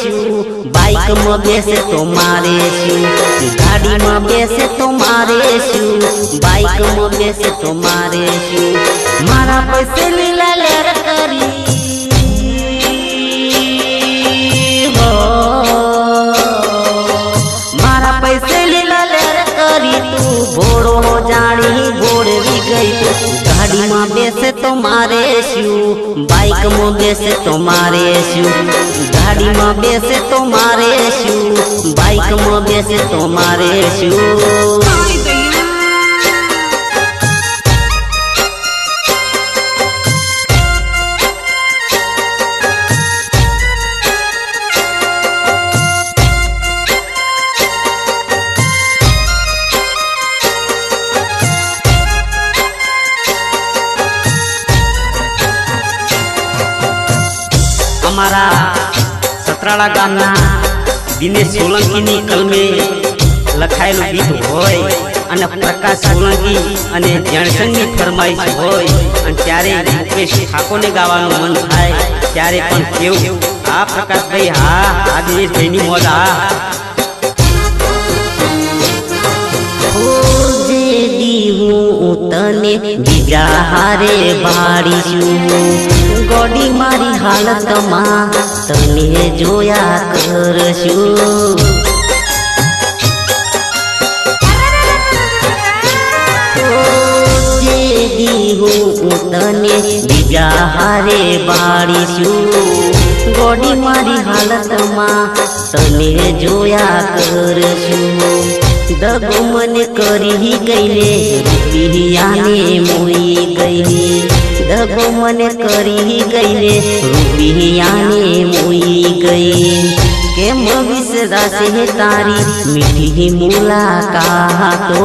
शू bike में बेसे तो मारे शू गाड़ी में बेसे तो मारे शू बाइक में बेसे तो मारे शू मारा पैसे लीला लेर करी हो मारा पैसे लीला लेर करी तू बोड़ो हो जानी बोड़ भी गई तू गाड़ी में बेसे तो मारे शू बाइक में बेसे तो मारे शू गाड़ी में बेसे तो मारे शू बाइक में बेसे तो मारे शू हमारा सतराड़ा गामना दिनेश सोलंकी नी कल में लखायेलू गीत होय अने प्रकाश सोलंकी अने जणसन नी फरमाइश होय अने त्यारे मुकेश ठाकोर ने गावानुं मन थाय त्यारे पण केवुं आ प्रकाश भाई हाँ आ दिनेश भाई नी मोज तने बीजा हारे बाड़ीशू गोडी मारी हालत में तने जोया करशू तने बीजा हारे बाड़ीशू गोडी मारी हालत में तने जोया करशू दगो मन करी गईले रुपिया ने मोई गईले दगो मन करी गईले रुपिया ने मोई गई के विसरा से तारी मीठी मुलाकातो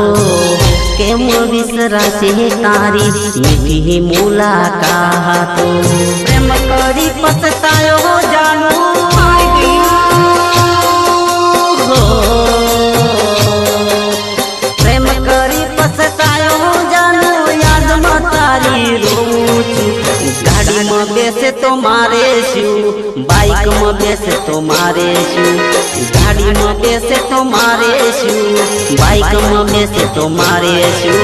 के विसरा से तारी मीठी मुलाकातो प्रेम करी पछतायो जानू गाड़ी में बेसे तो मारे शू बाइक में बेसे तो मारे शू गाड़ी में बेसे तो मारे शू बाइक में बेसे तो मारे शू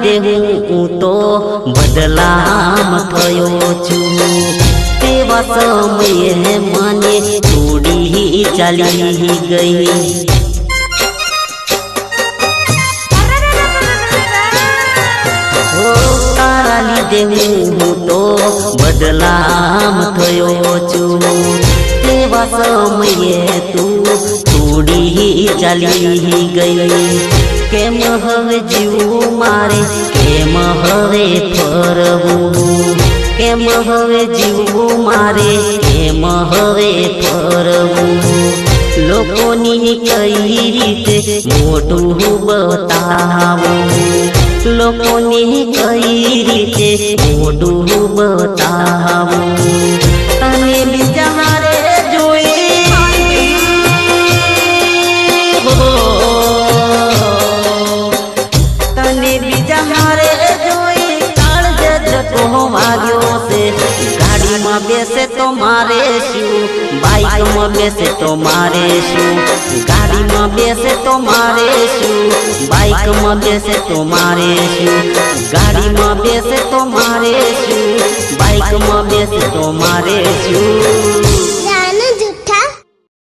देहूं तो बदलाम थयो छू तेवा समय मने थोड़ी चली गई ताराली देहूं तो बदलाम थयो छू तेवा समय तू थोड़ी चली गई केम हवे जीव मारे केम हवे फरवू केम हवे जीव मारे केम हवे फरवू लोकोनी कई रीते मोटू बतावू लोकोनी कई रीते मोटू बतावू तने बीजा हारे जोई गाड़ी में बेसे तो मारे शू बाइक में बेसे तो मारे शू गाड़ी में बेसे तो मारे शू बाइक में बेसे तो मारे शू गाड़ी में बेसे तो मारे शू बाइक में बेसे तो मारे शू।